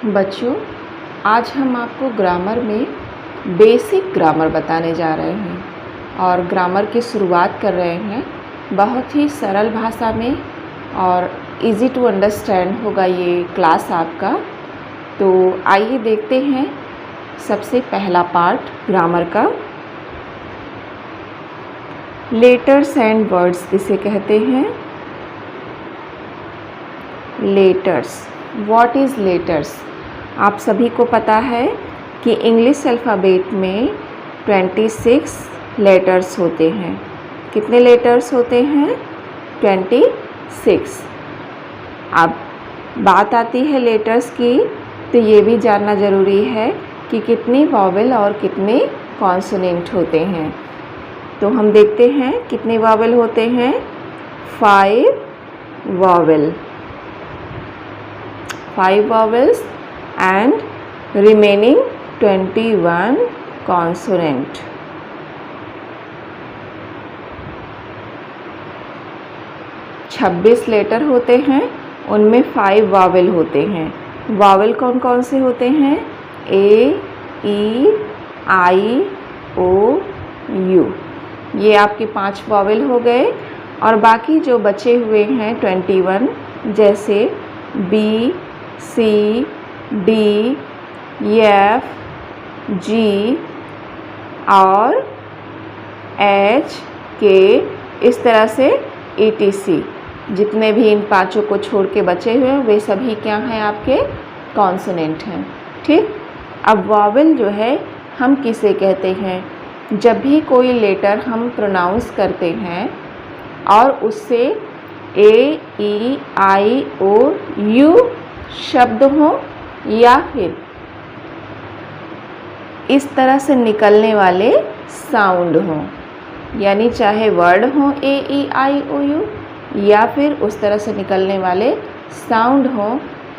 बच्चों, आज हम आपको ग्रामर में बेसिक ग्रामर बताने जा रहे हैं और ग्रामर की शुरुआत कर रहे हैं बहुत ही सरल भाषा में और इजी टू अंडरस्टैंड होगा ये क्लास आपका। तो आइए देखते हैं सबसे पहला पार्ट ग्रामर का, लेटर्स एंड वर्ड्स किसे कहते हैं। Letters, what is letters? आप सभी को पता है कि इंग्लिश अल्फ़ाबेट में 26 लेटर्स होते हैं। कितने लेटर्स होते हैं? 26। अब बात आती है लेटर्स की, तो ये भी जानना ज़रूरी है कि कितनी वॉवेल और कितने कॉन्सोनेंट होते हैं। तो हम देखते हैं कितने वॉवेल होते हैं। 5 vowel, 5 vowels and remaining 21 consonant। छब्बीस लेटर होते हैं, उनमें 5 वावेल होते हैं। वावेल कौन कौन से होते हैं? ए, ई, आई, ओ, यू। ये आपके 5 वावेल हो गए और बाकी जो बचे हुए हैं 21, जैसे बी, सी, डी, एफ, जी और एच, के, इस तरह से ETC। जितने भी इन पांचों को छोड़ के बचे हुए हैं वे सभी क्या हैं? आपके कॉन्सोनेंट हैं। ठीक। अब वॉवेल जो है हम किसे कहते हैं? जब भी कोई लेटर हम प्रोनाउंस करते हैं और उससे ए, ई, आई, ओ, यू शब्द हो या फिर इस तरह से निकलने वाले साउंड हो, यानी चाहे वर्ड हो ए, ई, आई, ओ, यू या फिर उस तरह से निकलने वाले साउंड हो,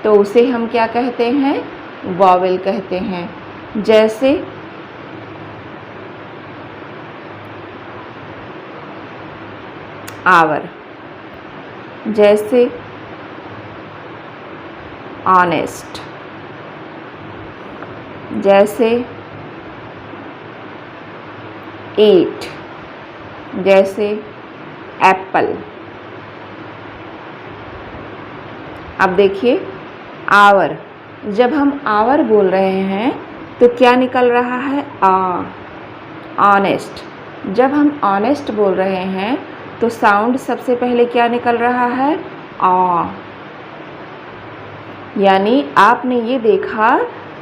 तो उसे हम क्या कहते हैं? वॉवेल कहते हैं। जैसे आवर, जैसे ऑनेस्ट, जैसे ईट, जैसे एप्पल। अब देखिए आवर, जब हम आवर बोल रहे हैं तो क्या निकल रहा है? आ। ऑनेस्ट, जब हम ऑनेस्ट बोल रहे हैं तो साउंड सबसे पहले क्या निकल रहा है? आ। यानी आपने ये देखा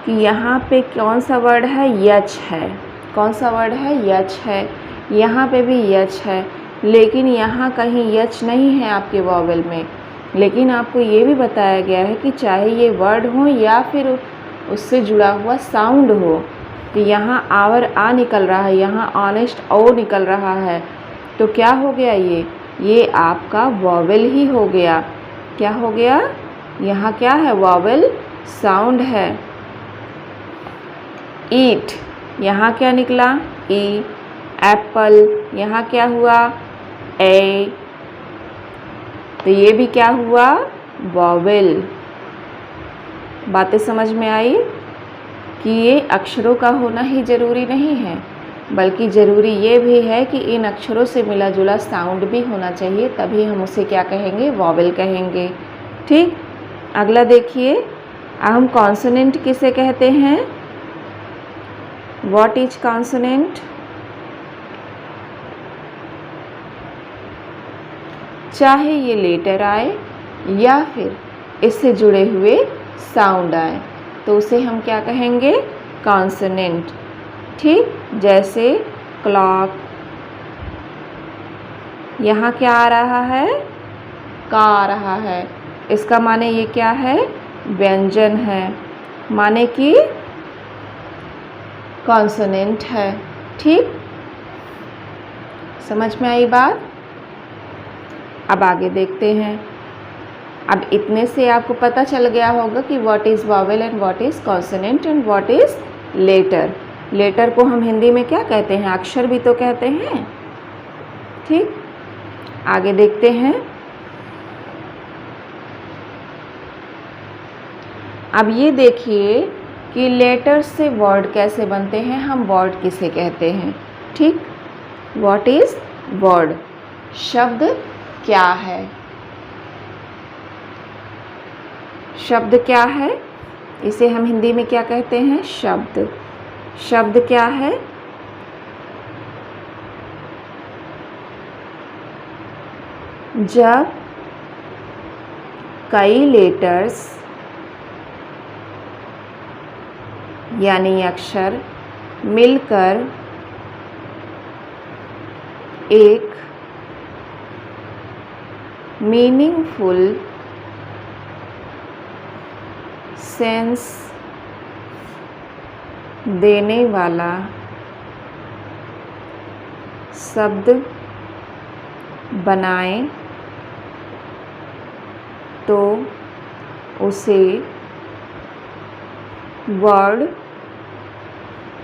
कि यहाँ पे कौन सा वर्ड है? यच है। कौन सा वर्ड है? यच है। यहाँ पे भी यच है, लेकिन यहाँ कहीं यच नहीं है आपके वॉवेल में। लेकिन आपको ये भी बताया गया है कि चाहे ये वर्ड हो या फिर उससे जुड़ा हुआ साउंड हो, तो यहाँ आवर आ निकल रहा है, यहाँ ऑनेस्ट ओ निकल रहा है, तो क्या हो गया? ये आपका वॉवेल ही हो गया। क्या हो गया? यहाँ क्या है? वॉवेल साउंड है। ईट, यहाँ क्या निकला? ई। एप्पल, यहाँ क्या हुआ? ए। तो ये भी क्या हुआ? वॉवेल। बातें समझ में आई कि ये अक्षरों का होना ही ज़रूरी नहीं है, बल्कि ज़रूरी ये भी है कि इन अक्षरों से मिला जुला साउंड भी होना चाहिए, तभी हम उसे क्या कहेंगे? वॉवेल कहेंगे। ठीक। अगला देखिए, हम कॉन्सोनेंट किसे कहते हैं? What is consonant? चाहे ये लेटर आए या फिर इससे जुड़े हुए साउंड आए, तो उसे हम क्या कहेंगे? कॉन्सोनेंट। ठीक। जैसे क्लॉक, यहाँ क्या आ रहा है? का आ रहा है। इसका माने ये क्या है? व्यंजन है, माने कि कॉन्सोनेंट है। ठीक। समझ में आई बात? अब आगे देखते हैं। अब इतने से आपको पता चल गया होगा कि what is vowel and what is consonant and what is letter. Letter को हम हिंदी में क्या कहते हैं? अक्षर भी तो कहते हैं। ठीक। आगे देखते हैं। अब ये देखिए कि लेटर्स से वर्ड कैसे बनते हैं, हम वर्ड किसे कहते हैं। ठीक, व्हाट इज वर्ड? शब्द क्या है? शब्द क्या है? इसे हम हिंदी में क्या कहते हैं? शब्द। शब्द क्या है? जब कई लेटर्स यानी अक्षर मिलकर एक मीनिंगफुल सेंस देने वाला शब्द बनाएं तो उसे वर्ड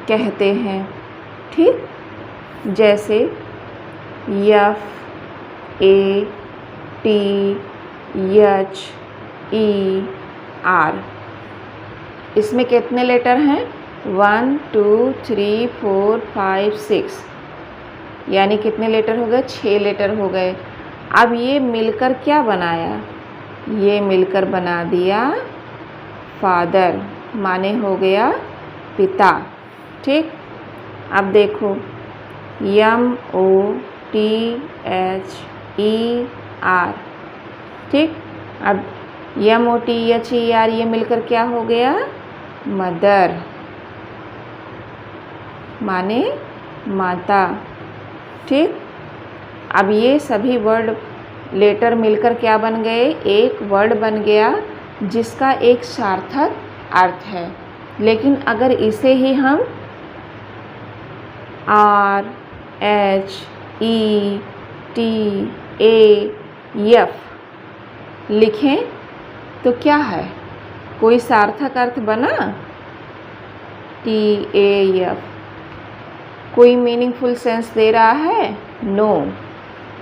कहते हैं। ठीक, जैसे F A T H E R। इसमें कितने लेटर हैं? 1 2 3 4 5 6, यानी कितने लेटर हो गए? 6 लेटर हो गए। अब ये मिलकर क्या बनाया? ये मिलकर बना दिया फादर, माने हो गया पिता। ठीक, अब देखो MOTHER। ठीक, अब MOTHER ये मिलकर क्या हो गया? मदर, माने माता। ठीक, अब ये सभी वर्ड लेटर मिलकर क्या बन गए? एक वर्ड बन गया जिसका एक सार्थक अर्थ है। लेकिन अगर इसे ही हम RHETAF लिखें तो क्या है? कोई सार्थक अर्थ बना? TAF कोई मीनिंगफुल सेंस दे रहा है? नो।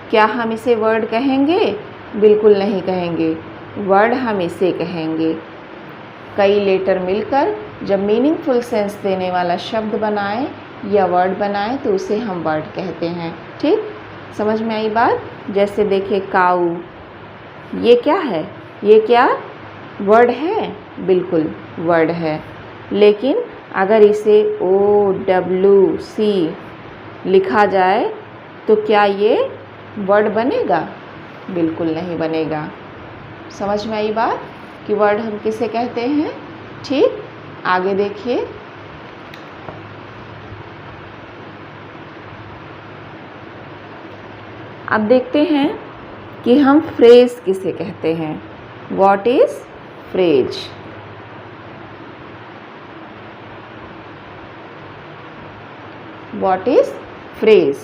क्या हम इसे वर्ड कहेंगे? बिल्कुल नहीं कहेंगे। वर्ड हम इसे कहेंगे। कई लेटर मिलकर जब मीनिंगफुल सेंस देने वाला शब्द बनाए या वर्ड बनाए तो उसे हम वर्ड कहते हैं। ठीक, समझ में आई बात? जैसे देखिए काऊ, ये क्या है? ये क्या वर्ड है? बिल्कुल वर्ड है। लेकिन अगर इसे OWC लिखा जाए तो क्या ये वर्ड बनेगा? बिल्कुल नहीं बनेगा। समझ में आई बात कि वर्ड हम किसे कहते हैं? ठीक, आगे देखिए। अब देखते हैं कि हम फ्रेज किसे कहते हैं। What is phrase? What is phrase?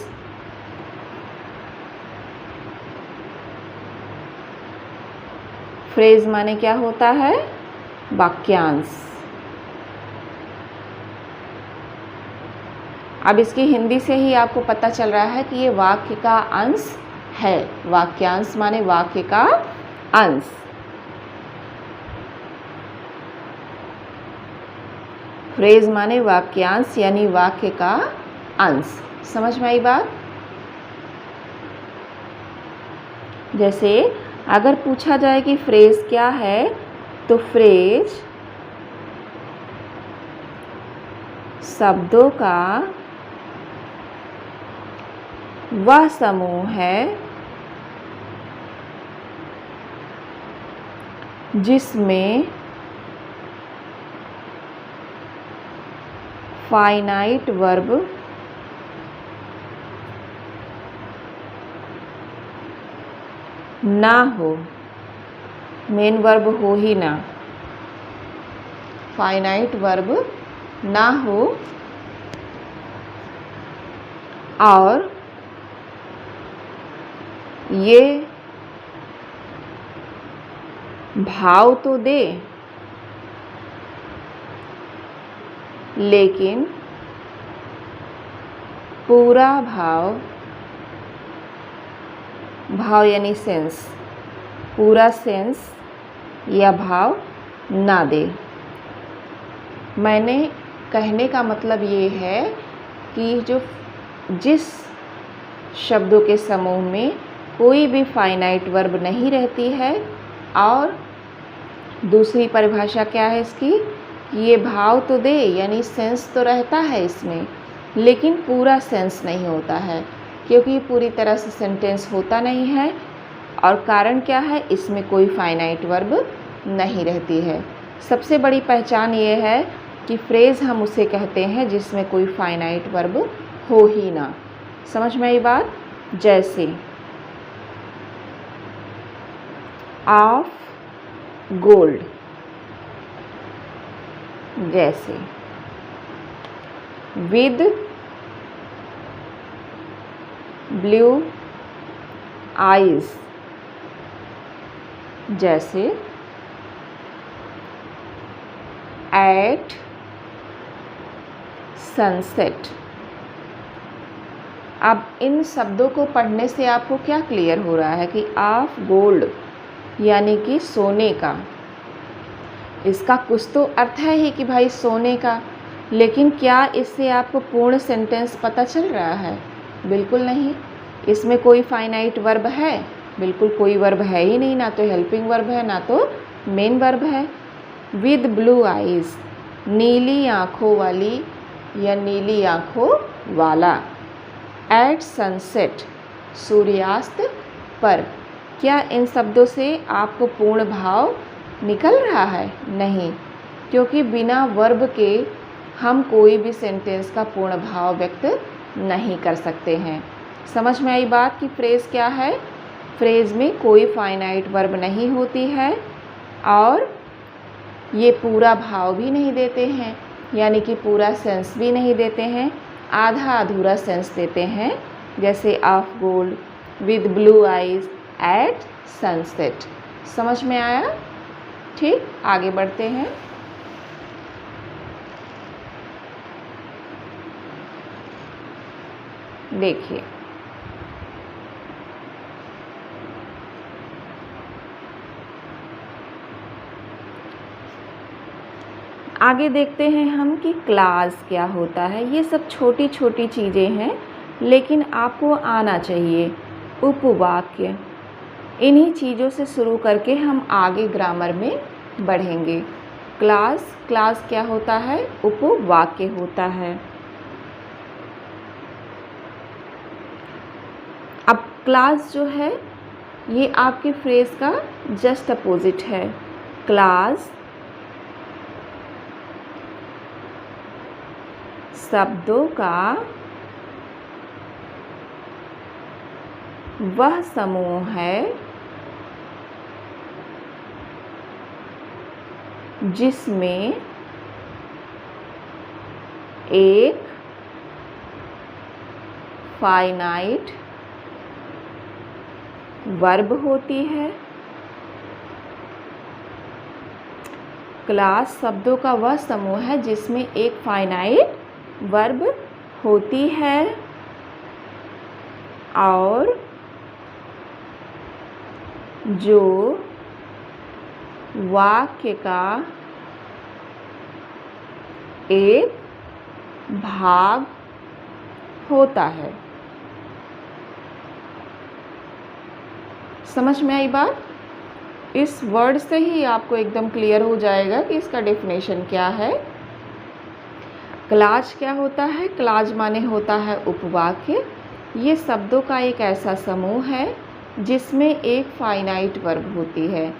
Phrase माने क्या होता है? वाक्यांश। अब इसकी हिंदी से ही आपको पता चल रहा है कि ये वाक्य का अंश है। वाक्यांश माने वाक्य का अंश। फ्रेज माने वाक्यांश यानी वाक्य का अंश। समझ में आई बात? जैसे अगर पूछा जाए कि फ्रेज क्या है तो फ्रेज शब्दों का वह समूह है जिसमें फाइनाइट वर्ब ना हो। मेन वर्ब हो ही ना, फाइनाइट वर्ब ना हो और ये भाव तो दे लेकिन पूरा भाव यानी सेंस, पूरा सेंस या भाव ना दे। मैंने कहने का मतलब ये है कि जिस शब्दों के समूह में कोई भी फाइनाइट वर्ब नहीं रहती है, और दूसरी परिभाषा क्या है इसकी, ये भाव तो दे यानी सेंस तो रहता है इसमें, लेकिन पूरा सेंस नहीं होता है, क्योंकि पूरी तरह से सेंटेंस होता नहीं है। और कारण क्या है, इसमें कोई फाइनाइट वर्ब नहीं रहती है। सबसे बड़ी पहचान ये है कि फ्रेज़ हम उसे कहते हैं जिसमें कोई फाइनाइट वर्ब हो ही ना। समझ में आई बात? जैसे ऑफ गोल्ड, जैसे विद ब्लू आइज, जैसे एट सनसेट। अब इन शब्दों को पढ़ने से आपको क्या क्लियर हो रहा है कि ऑफ गोल्ड यानी कि सोने का, इसका कुछ तो अर्थ है ही कि भाई सोने का, लेकिन क्या इससे आपको पूर्ण सेंटेंस पता चल रहा है? बिल्कुल नहीं। इसमें कोई फाइनाइट वर्ब है? बिल्कुल कोई वर्ब है ही नहीं, ना तो हेल्पिंग वर्ब है ना तो मेन वर्ब है। विद ब्लू आइज़, नीली आँखों वाली या नीली आँखों वाला। एट सनसेट, सूर्यास्त पर। क्या इन शब्दों से आपको पूर्ण भाव निकल रहा है? नहीं, क्योंकि बिना वर्ब के हम कोई भी सेंटेंस का पूर्ण भाव व्यक्त नहीं कर सकते हैं। समझ में आई बात कि फ्रेज़ क्या है? फ्रेज़ में कोई फाइनाइट वर्ब नहीं होती है और ये पूरा भाव भी नहीं देते हैं, यानी कि पूरा सेंस भी नहीं देते हैं, आधा अधूरा सेंस देते हैं। जैसे of gold, with blue eyes, at sunset. समझ में आया? ठीक, आगे बढ़ते हैं। देखिए, आगे देखते हैं हम कि क्लास क्या होता है। ये सब छोटी छोटी चीज़ें हैं, लेकिन आपको आना चाहिए। उपवाक्य, इन्हीं चीज़ों से शुरू करके हम आगे ग्रामर में बढ़ेंगे। क्लास क्या होता है? उपवाक्य होता है। अब क्लास जो है ये आपके फ्रेज़ का जस्ट अपोजिट है। क्लास शब्दों का वह समूह है जिसमें एक फाइनाइट वर्ब होती है। क्लास शब्दों का वह समूह है जिसमें एक फाइनाइट वर्ब होती है और जो वाक्य का एक भाग होता है। समझ में आई बात? इस वर्ड से ही आपको एकदम क्लियर हो जाएगा कि इसका डेफिनेशन क्या है। क्लाज क्या होता है? क्लाज माने होता है उपवाक्य। ये शब्दों का एक ऐसा समूह है जिसमें एक फाइनाइट वर्ब होती है।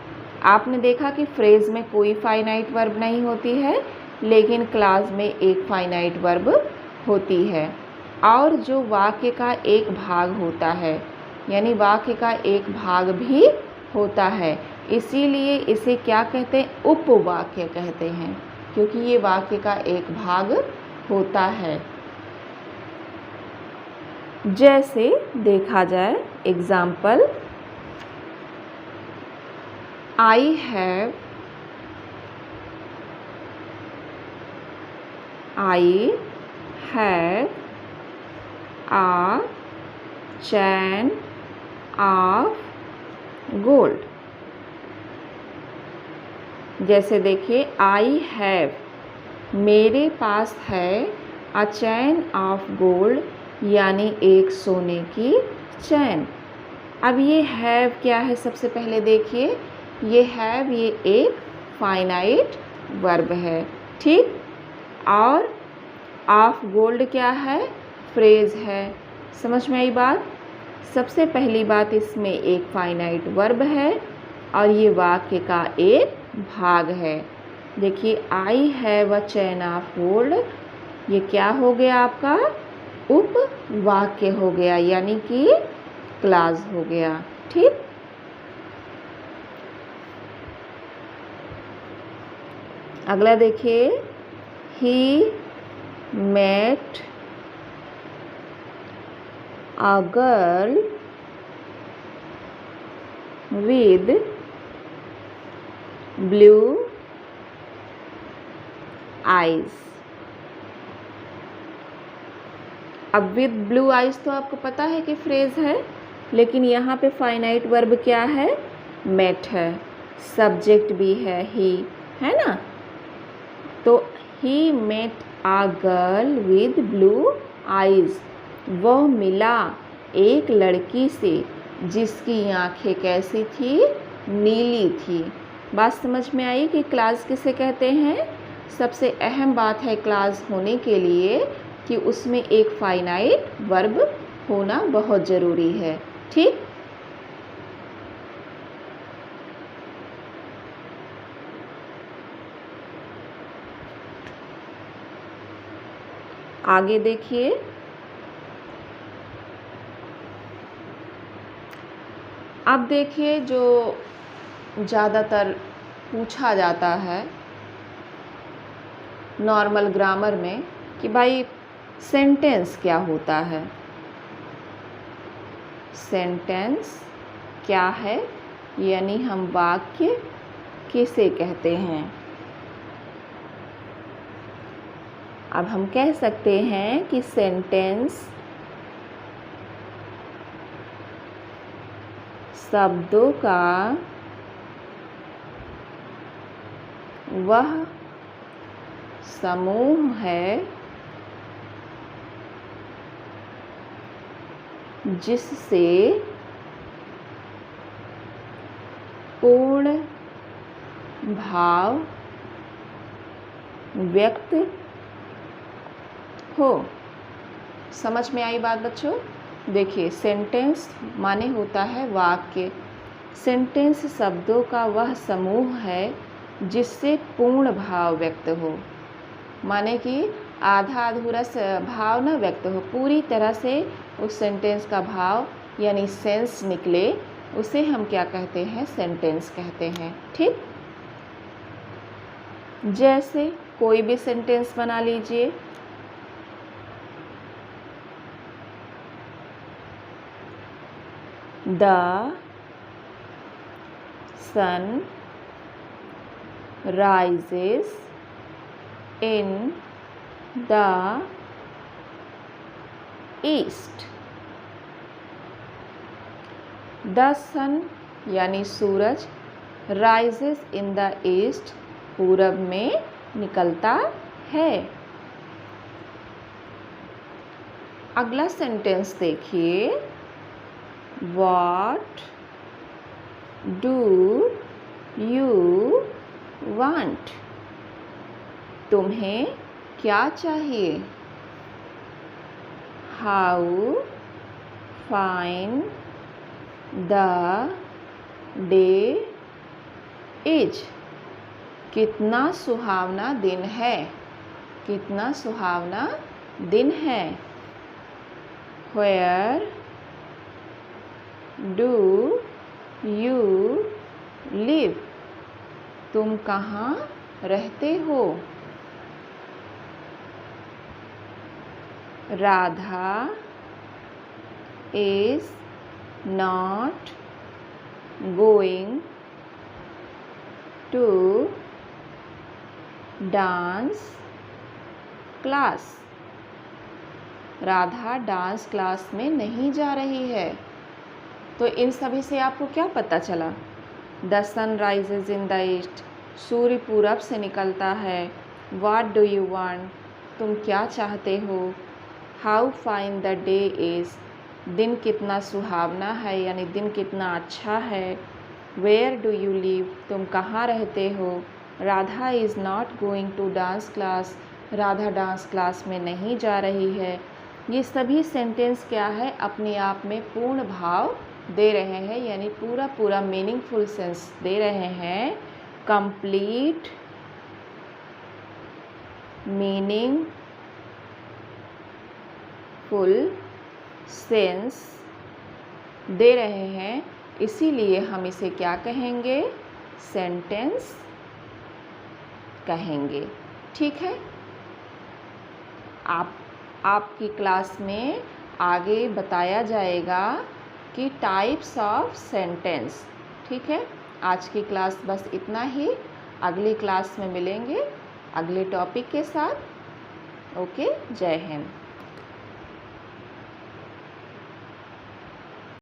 आपने देखा कि फ्रेज़ में कोई फाइनाइट वर्ब नहीं होती है, लेकिन क्लाज में एक फाइनाइट वर्ब होती है और जो वाक्य का एक भाग होता है, यानी वाक्य का एक भाग भी होता है। इसीलिए इसे क्या कहते हैं? उपवाक्य कहते हैं, क्योंकि ये वाक्य का एक भाग होता है। जैसे देखा जाए example, I have a chain of gold। जैसे देखिए, आई हैव, मेरे पास है अ चैन ऑफ गोल्ड यानी एक सोने की चैन। अब ये हैव क्या है, सबसे पहले देखिए, ये हैव ये एक फाइनाइट वर्ब है, ठीक। और ऑफ गोल्ड क्या है, फ्रेज है। समझ में आई बात। सबसे पहली बात, इसमें एक फाइनाइट वर्ब है और ये वाक्य का एक भाग है। देखिए, I have a chain of gold, ये क्या हो गया आपका, उपवाक्य हो गया, यानी कि क्लॉज हो गया, ठीक। अगला देखिए, he met a girl with blue eyes। अब विद ब्लू आइज तो आपको पता है कि फ्रेज है, लेकिन यहाँ पे फाइनाइट वर्ब क्या है, मेट है, सब्जेक्ट भी है ही, है ना। तो he met a girl with blue eyes, वह मिला एक लड़की से जिसकी आंखें कैसी थी, नीली थी। बात समझ में आई कि क्लास किसे कहते हैं। सबसे अहम बात है क्लास होने के लिए कि उसमें एक फाइनाइट वर्ब होना बहुत ज़रूरी है, ठीक। आगे देखिए, अब देखिए जो ज़्यादातर पूछा जाता है नॉर्मल ग्रामर में कि भाई सेंटेंस क्या होता है। सेंटेंस क्या है, यानी हम वाक्य किसे कहते हैं। अब हम कह सकते हैं कि सेंटेंस शब्दों का वह समूह है जिससे पूर्ण भाव व्यक्त हो। समझ में आई बात बच्चों। देखिए, सेंटेंस माने होता है वाक्य। सेंटेंस शब्दों का वह समूह है जिससे पूर्ण भाव व्यक्त हो, माने कि आधा अधूरा भाव ना व्यक्त हो, पूरी तरह से उस सेंटेंस का भाव यानी सेंस निकले, उसे हम क्या कहते हैं, सेंटेंस कहते हैं, ठीक। जैसे कोई भी सेंटेंस बना लीजिए। The sun rises in the east। The sun यानी सूरज, rises in the east पूरब में निकलता है। अगला सेंटेंस देखिए, What do you want? तुम्हें क्या चाहिए। How fine the day is। कितना सुहावना दिन है, कितना सुहावना दिन है। Where do you live? तुम कहाँ रहते हो। Radha is not going to dance class। Radha dance class में नहीं जा रही है। तो इन सभी से आपको क्या पता चला। The sun rises in the east, सूर्य पूरब से निकलता है। व्हाट डू यू वांट, तुम क्या चाहते हो। How fine the day is, दिन कितना सुहावना है यानी दिन कितना अच्छा है। वेयर डू यू लिव, तुम कहाँ रहते हो। Radha is not going to dance class, Radha dance class में नहीं जा रही है। ये सभी सेंटेंस क्या है, अपने आप में पूर्ण भाव दे रहे हैं यानी पूरा पूरा मीनिंगफुल सेंस दे रहे हैं। कंप्लीट मीनिंगफुल सेंस दे रहे हैं, इसीलिए हम इसे क्या कहेंगे, सेंटेंस कहेंगे। ठीक है, आपकी क्लास में आगे बताया जाएगा कि टाइप्स ऑफ सेंटेंस। ठीक है, आज की क्लास बस इतना ही। अगली क्लास में मिलेंगे अगले टॉपिक के साथ। ओके, जय हिंद।